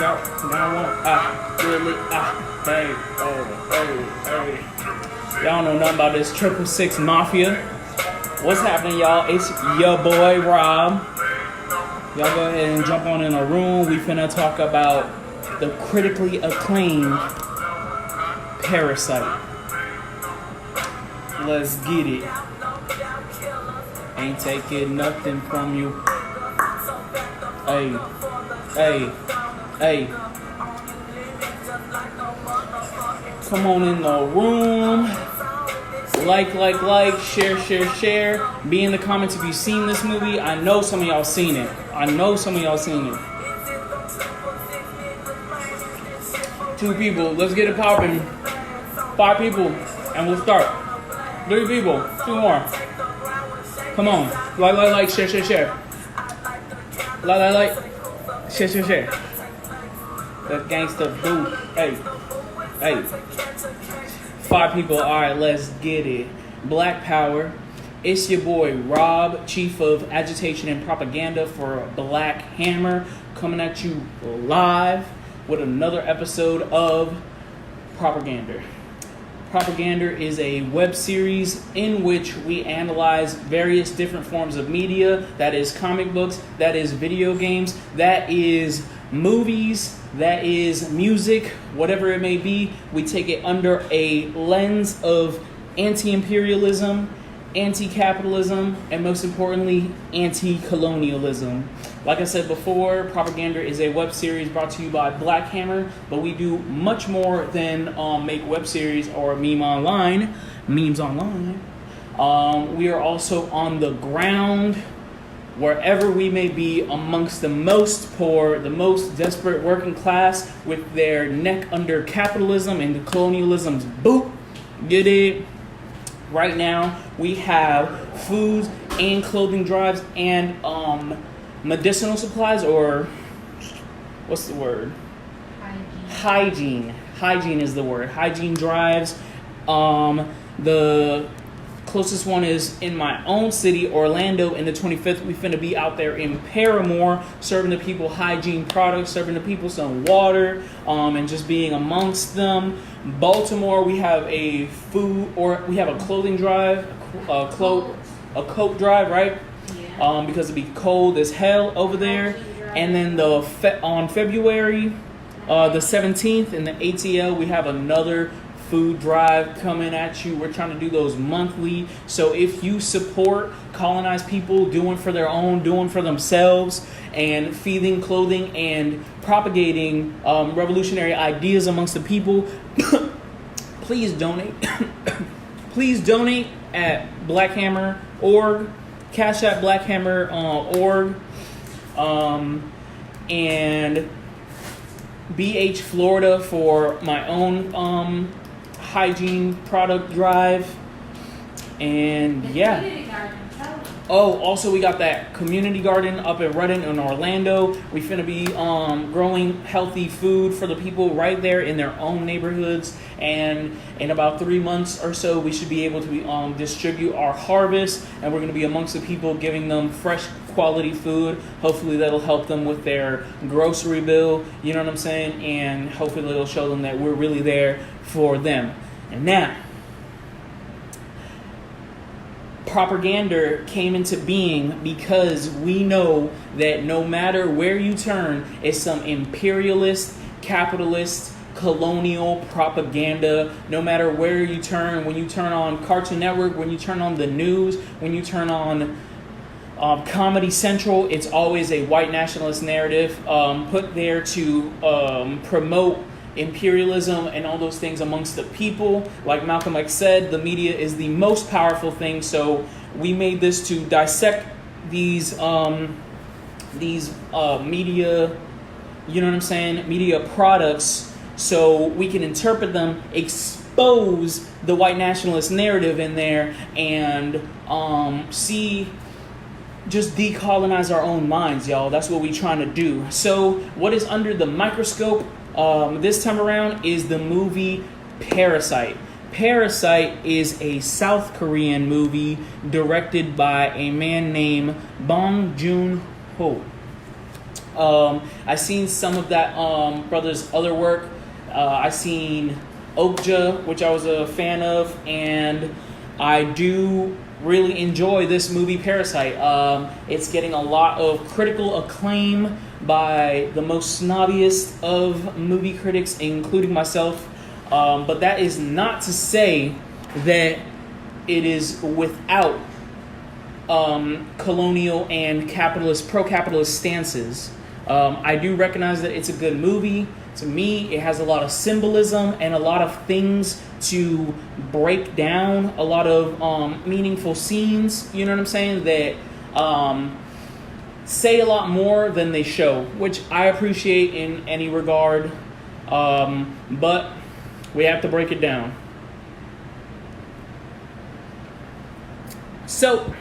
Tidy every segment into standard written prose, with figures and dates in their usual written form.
Y'all know nothing about this 666 Mafia. What's happening, y'all? It's your boy Rob. Y'all go ahead and jump on in a room. We finna talk about the critically acclaimed Parasite. Let's get it. Ain't taking nothing from you. Hey, hey, hey. Come on in the room. Like, share. Be in the comments if you've seen this movie. I know some of y'all seen it. 2 people. Let's get it popping. 5 people, and we'll start. 3 people. 2 more. Come on. Like, share. Like, share. That gangsta dude. Hey. 5 people. Alright, let's get it. Black Power. It's your boy Rob, Chief of Agitation and Propaganda for Black Hammer, coming at you live with another episode of ProperGander. ProperGander is a web series in which we analyze various different forms of media. That is comic books, that is video games, that is movies, that is music, whatever it may be. We take it under a lens of anti-imperialism, anti-capitalism, and most importantly, anti-colonialism. Like I said before, ProperGander is a web series brought to you by Black Hammer, but we do much more than make web series or memes online. We are also on the ground, wherever we may be, amongst the most poor, the most desperate working class, with their neck under capitalism and the colonialism's boot. Get it? Right now, we have food and clothing drives and medicinal supplies, or what's the word? Hygiene. Hygiene is the word. Hygiene drives. The closest one is in my own city, Orlando, in the 25th. We finna be out there in Paramore, serving the people hygiene products, serving the people some water, and just being amongst them. Baltimore, we have a clothing drive, a coat drive, right? Yeah. Because it'd be cold as hell over there. And then on February the 17th in the ATL, we have another food drive coming at you. We're trying to do those monthly. So if you support colonized people doing for their own, doing for themselves, and feeding, clothing, and propagating revolutionary ideas amongst the people, please donate. Please donate at blackhammer.org, Cash App blackhammer.org, and BH Florida for my own hygiene product drive. And yeah. Oh, also we got that community garden up and running in Orlando. We finna be growing healthy food for the people right there in their own neighborhoods. And in about 3 months or so, we should be able to distribute our harvest. And we're gonna be amongst the people, giving them fresh quality food. Hopefully that'll help them with their grocery bill. You know what I'm saying? And hopefully it'll show them that we're really there for them. And now, ProperGander came into being because we know that no matter where you turn, it's some imperialist, capitalist, colonial propaganda. No matter where you turn, when you turn on Cartoon Network, when you turn on the news, when you turn on Comedy Central, it's always a white nationalist narrative put there to promote imperialism and all those things amongst the people. Like Malcolm X said, the media is the most powerful thing. So we made this to dissect these media, you know what I'm saying, media products, so we can interpret them, expose the white nationalist narrative in there, and just decolonize our own minds, y'all. That's what we're trying to do. So what is under the microscope this time around is the movie Parasite. Parasite is a South Korean movie directed by a man named Bong Joon-ho. I seen some of that brother's other work. I seen Okja, which I was a fan of, and I do really enjoy this movie Parasite. It's getting a lot of critical acclaim by the most snobbiest of movie critics, including myself. But that is not to say that it is without colonial and pro-capitalist stances. I do recognize that it's a good movie. To me, it has a lot of symbolism and a lot of things to break down, a lot of meaningful scenes, you know what I'm saying, that say a lot more than they show, which I appreciate in any regard, but we have to break it down. So,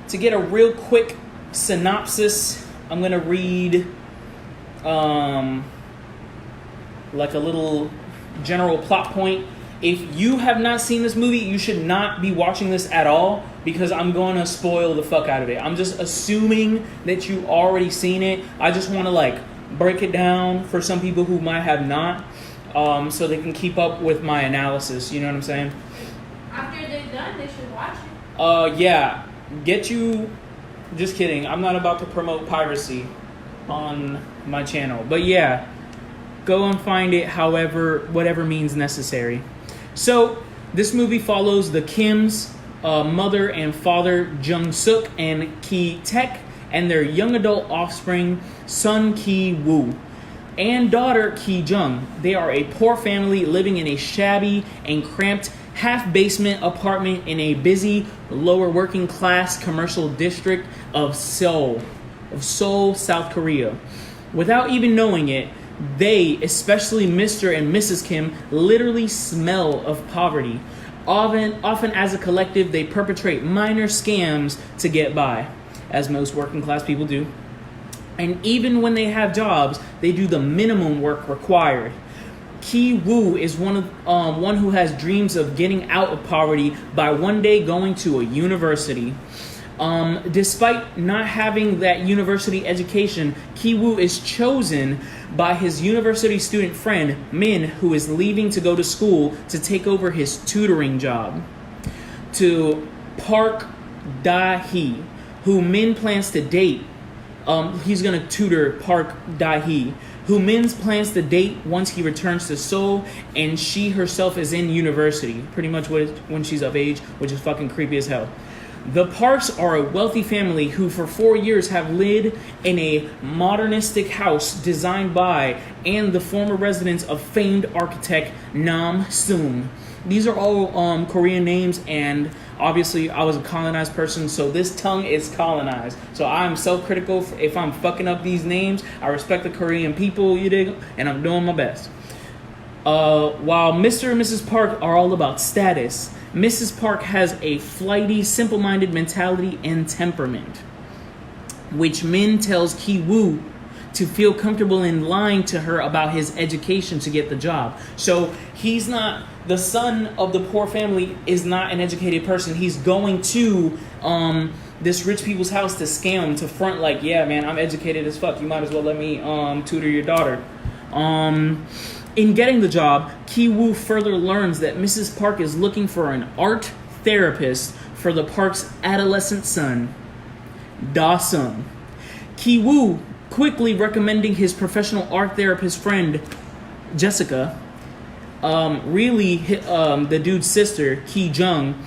to get a real quick synopsis, I'm going to read like a little general plot point. If you have not seen this movie, you should not be watching this at all, because I'm going to spoil the fuck out of it. I'm just assuming that you already seen it. I just want to like break it down for some people who might have not, so they can keep up with my analysis. You know what I'm saying? After they're done, they should watch it. Yeah. Just kidding. I'm not about to promote piracy on my channel. But yeah, go and find it whatever means necessary. So, this movie follows the Kims, mother and father Jung Suk and Ki Tek, and their young adult offspring, son Ki Woo, and daughter Ki Jung. They are a poor family living in a shabby and cramped half-basement apartment in a busy, lower working-class commercial district of Seoul, South Korea. Without even knowing it, they, especially Mr. and Mrs. Kim, literally smell of poverty. Often as a collective, they perpetrate minor scams to get by, as most working-class people do. And even when they have jobs, they do the minimum work required. Ki Woo is one who has dreams of getting out of poverty by one day going to a university. Despite not having that university education, Ki Woo is chosen by his university student friend, Min, who is leaving to go to school to take over his tutoring job, to Park Da-hee, who Min plans to date. He's going to tutor Park Da-hee, who Min plans to date once he returns to Seoul, and she herself is in university, pretty much when she's of age, which is fucking creepy as hell. The Parks are a wealthy family who for 4 years have lived in a modernistic house designed by and the former residence of famed architect Nam Soon. These are all Korean names, and obviously I was a colonized person, so this tongue is colonized. So I'm self-critical if I'm fucking up these names. I respect the Korean people, you dig? And I'm doing my best. While Mr. and Mrs. Park are all about status, Mrs. Park has a flighty, simple-minded mentality and temperament, which Min tells Ki Woo to feel comfortable in lying to her about his education to get the job. So he's not, the son of the poor family is not an educated person. He's going to this rich people's house to scam, to front like, yeah, man, I'm educated as fuck. You might as well let me tutor your daughter. In getting the job, Ki Woo further learns that Mrs. Park is looking for an art therapist for the Park's adolescent son, Da-sung. Ki Woo quickly recommending his professional art therapist friend, Jessica, the dude's sister, Ki Jung,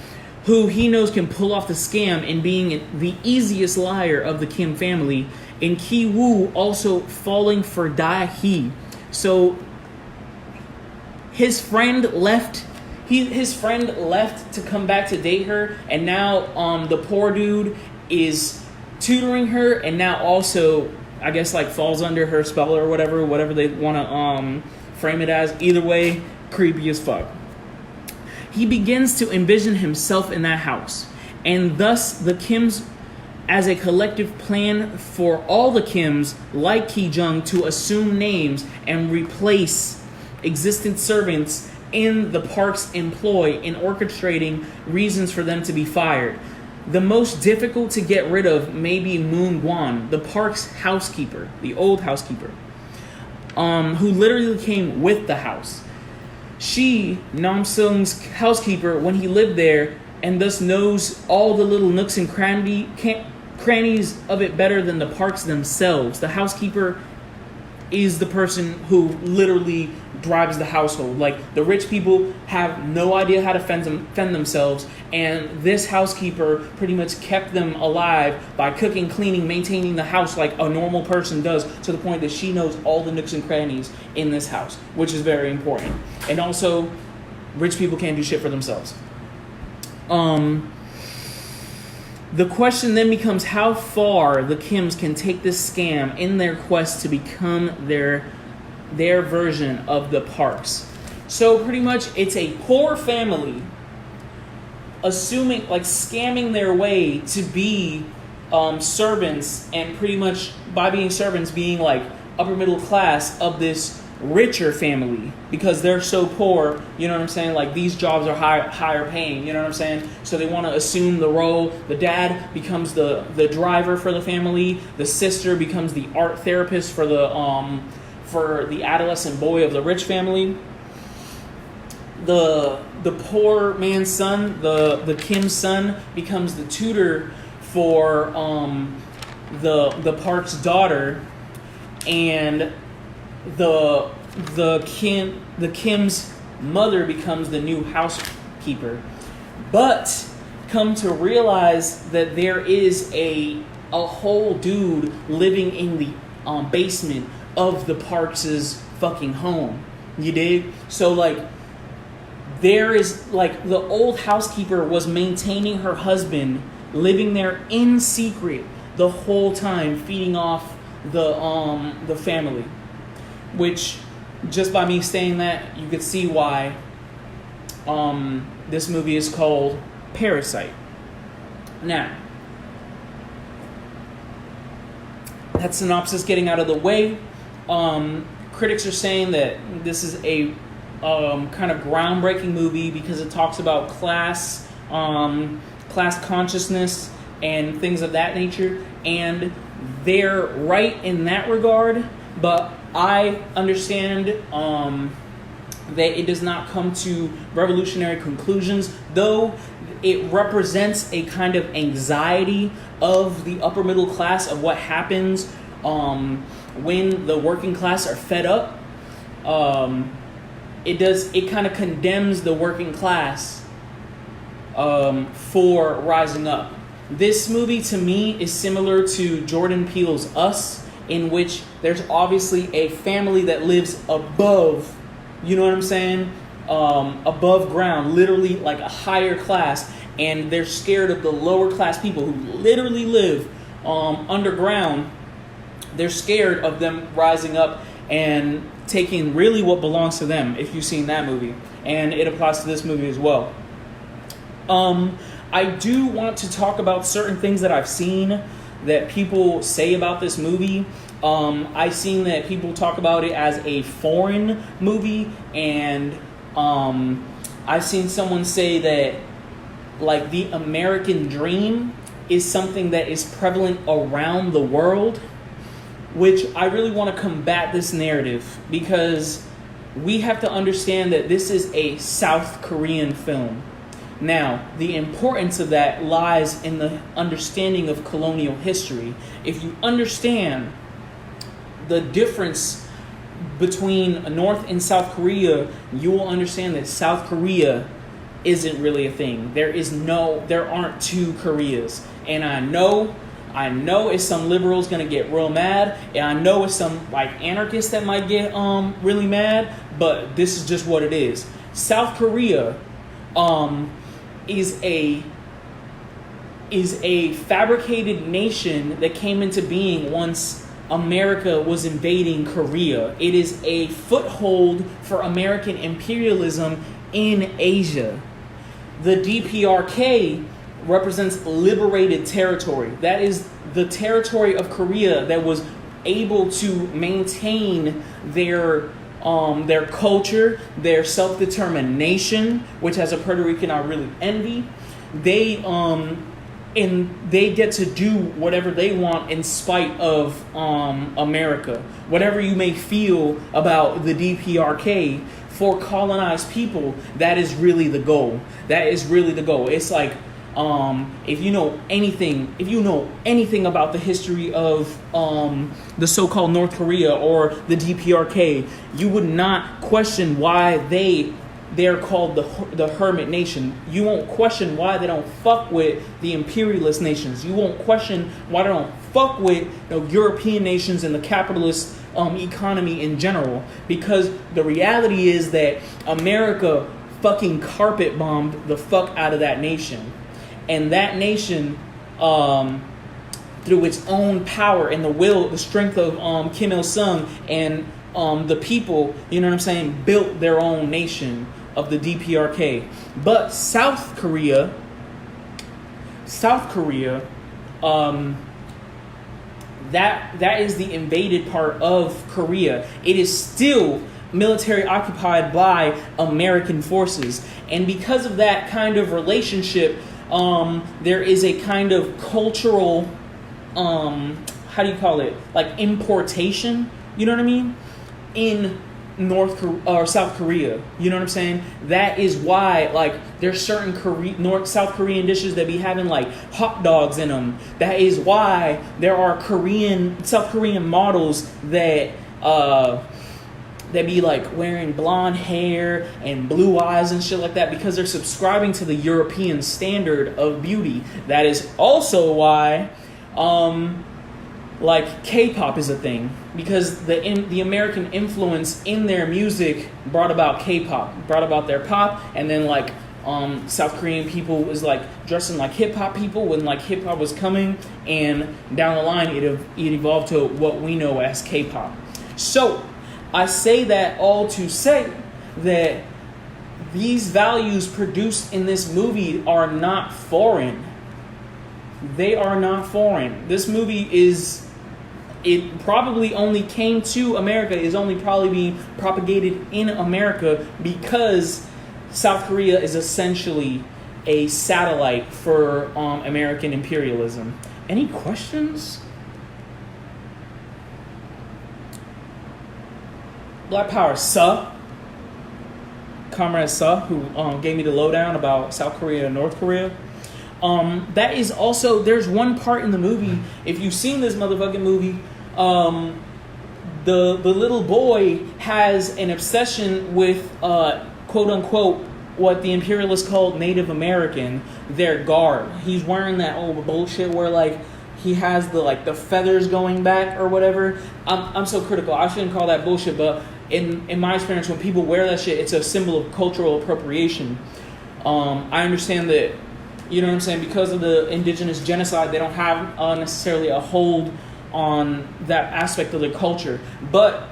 who he knows can pull off the scam in being the easiest liar of the Kim family, and Ki Woo also falling for Da-hee. So his friend left to come back to date her, and now the poor dude is tutoring her, and now also, I guess, like, falls under her spell or whatever they want to frame it as. Either way, creepy as fuck. He begins to envision himself in that house, and thus the Kims as a collective plan for all the Kims, like Ki Jung, to assume names and replace existing servants in the Park's employ in orchestrating reasons for them to be fired. The most difficult to get rid of may be Moon Guan, the park's housekeeper, the old housekeeper, who literally came with the house. She, Nam Sung's housekeeper, when he lived there, and thus knows all the little nooks and crannies of it better than the parks themselves. The housekeeper is the person who literally drives the household. Like, the rich people have no idea how to fend themselves, and this housekeeper pretty much kept them alive by cooking, cleaning, maintaining the house like a normal person does, to the point that she knows all the nooks and crannies in this house, which is very important. And also, rich people can't do shit for themselves. The question then becomes how far the Kims can take this scam in their quest to become their version of the parks. So pretty much it's a poor family scamming their way to be servants, and pretty much by being servants being like upper middle class of this richer family, because they're so poor, you know what I'm saying? Like, these jobs are higher paying, you know what I'm saying? So they want to assume the role. The dad becomes the driver for the family. The sister becomes the art therapist for the adolescent boy of the rich family. The poor man's son, the Kim's son, becomes the tutor for the park's daughter, and the Kim's mother becomes the new housekeeper. But come to realize that there is a whole dude living in the basement of the parks' fucking home. You dig? So like, there is like, the old housekeeper was maintaining her husband, living there in secret the whole time, feeding off the family. Which, just by me saying that, you could see why this movie is called Parasite. Now, that synopsis getting out of the way, critics are saying that this is a kind of groundbreaking movie because it talks about class consciousness and things of that nature, and they're right in that regard, but I understand that it does not come to revolutionary conclusions, though it represents a kind of anxiety of the upper middle class, of what happens when the working class are fed up. It kind of condemns the working class for rising up. This movie, to me, is similar to Jordan Peele's Us, in which there's obviously a family that lives above, you know what I'm saying? Above ground, literally like a higher class, and they're scared of the lower class people who literally live underground. They're scared of them rising up and taking really what belongs to them, if you've seen that movie. And it applies to this movie as well. I do want to talk about certain things that I've seen that people say about this movie. I've seen that people talk about it as a foreign movie, and I've seen someone say that like the American dream is something that is prevalent around the world, which I really want to combat this narrative, because we have to understand that this is a South Korean film. Now, the importance of that lies in the understanding of colonial history. If you understand the difference between North and South Korea, you will understand that South Korea isn't really a thing. There aren't two Koreas. And I know it's some liberals gonna get real mad, and I know it's some like anarchists that might get really mad, but this is just what it is. South Korea is a fabricated nation that came into being once America was invading Korea. It is a foothold for American imperialism in Asia. The DPRK represents liberated territory. That is the territory of Korea that was able to maintain their culture, their self-determination, which as a Puerto Rican I really envy. and they get to do whatever they want in spite of America. Whatever you may feel about the DPRK, for colonized people, that is really the goal. That is really the goal. It's like, if you know anything about the history of the so-called North Korea or the DPRK, you would not question why they're called the hermit nation. You won't question why they don't fuck with the imperialist nations. You won't question why they don't fuck with the European nations and the capitalist economy in general. Because the reality is that America fucking carpet bombed the fuck out of that nation. And that nation, through its own power and the strength of Kim Il-sung and the people, you know what I'm saying, built their own nation of the DPRK. But South Korea, that is the invaded part of Korea. It is still military occupied by American forces. And because of that kind of relationship, there is a kind of cultural, how do you call it? Like importation, you know what I mean? In South Korea, you know what I'm saying? That is why, like, there's certain South Korean dishes that be having like hot dogs in them. That is why there are South Korean models that be like wearing blonde hair and blue eyes and shit like that, because they're subscribing to the European standard of beauty. That is also why like K-pop is a thing, because the American influence in their music brought about K-pop, brought about their pop, and then like South Korean people was like dressing like hip hop people when like hip hop was coming, and down the line it evolved to what we know as K-pop. So I say that all to say that these values produced in this movie are not foreign. They are not foreign. This movie it probably only came to America, is only probably being propagated in America because South Korea is essentially a satellite for American imperialism. Any questions? Black Power, Comrade Suh, who gave me the lowdown about South Korea and North Korea. That is also, there's one part in the movie, if you've seen this motherfucking movie, the little boy has an obsession with quote unquote what the imperialists called Native American, their garb. He's wearing that old bullshit where like he has the feathers going back or whatever. I'm so critical. I shouldn't call that bullshit, but in my experience, when people wear that shit, it's a symbol of cultural appropriation. I understand that, you know what I'm saying, because of the indigenous genocide, they don't have necessarily a hold on that aspect of their culture. But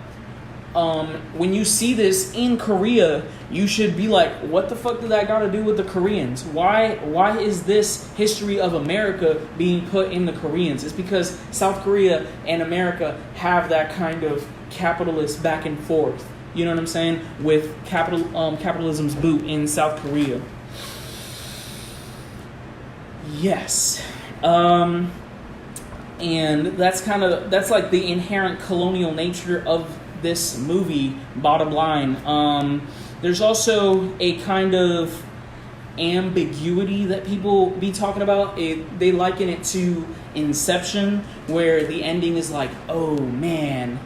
when you see this in Korea, you should be like, what the fuck did that got to do with the Koreans? Why is this history of America being put in the Koreans? It's because South Korea and America have that kind of capitalist back and forth. You know what I'm saying? With capitalism's boot in South Korea. Yes. And that's like the inherent colonial nature of this movie, bottom line. There's also a kind of ambiguity that people be talking about. They liken it to Inception, where the ending is like, oh man,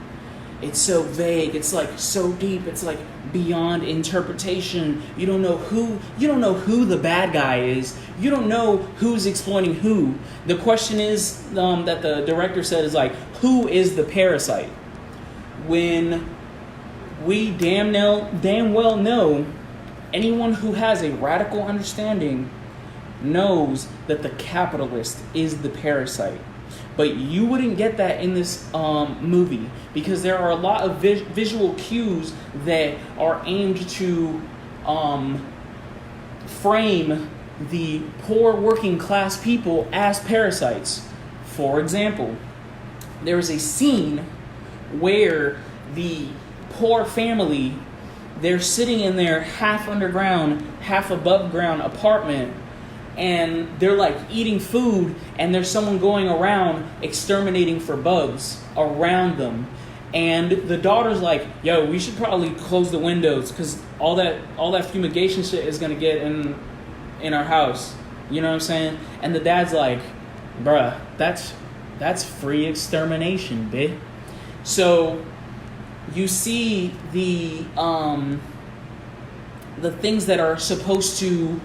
it's so vague, it's like so deep, it's like beyond interpretation. You don't know who the bad guy is. You don't know who's exploiting who. The question is that the director said is like, who is the parasite? When we damn well know, anyone who has a radical understanding knows that the capitalist is the parasite. But you wouldn't get that in this movie, because there are a lot of visual cues that are aimed to frame the poor working class people as parasites. For example, there is a scene where the poor family, they're sitting in their half underground, half above ground apartment, and they're like eating food, and there's someone going around exterminating for bugs around them. And the daughter's like, yo, we should probably close the windows because all that fumigation shit is gonna get in our house. You know what I'm saying? And the dad's like, bruh, that's free extermination, bitch. So you see the things that are supposed to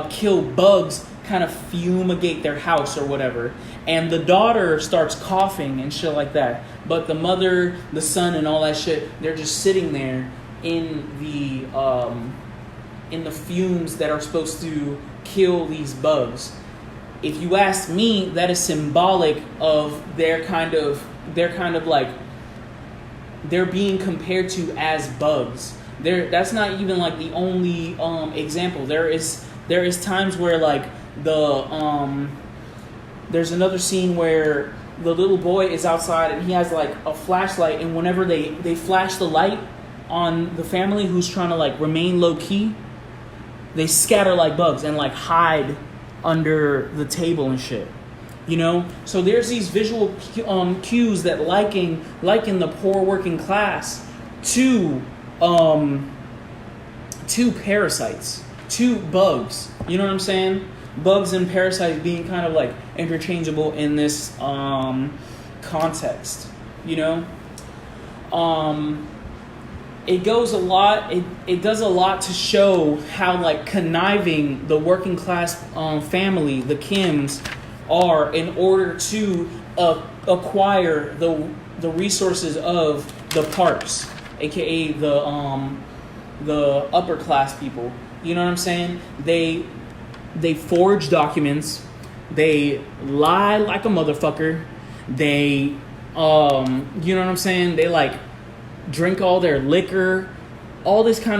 kill bugs kind of fumigate their house or whatever. And the daughter starts coughing and shit like that. But the mother, the son, and all that shit, they're just sitting there in the fumes that are supposed to kill these bugs. If you ask me, that is symbolic of their kind of like they're being compared to as bugs. That's not even like the only example. There is times where like there's another scene where the little boy is outside and he has like a flashlight, and whenever they flash the light on the family who's trying to like remain low key, they scatter like bugs and like hide under the table and shit. You know, so there's these visual cues that liken the poor working class to parasites, to bugs. You know what I'm saying? Bugs and parasites being kind of like interchangeable in this context. You know, it goes a lot. It does a lot to show how like conniving the working class family, the Kims, are in order to acquire the resources of the Parks, aka the upper class people. You know what I'm saying? They forge documents, they lie like a motherfucker, they you know what I'm saying? They like drink all their liquor, all this kind of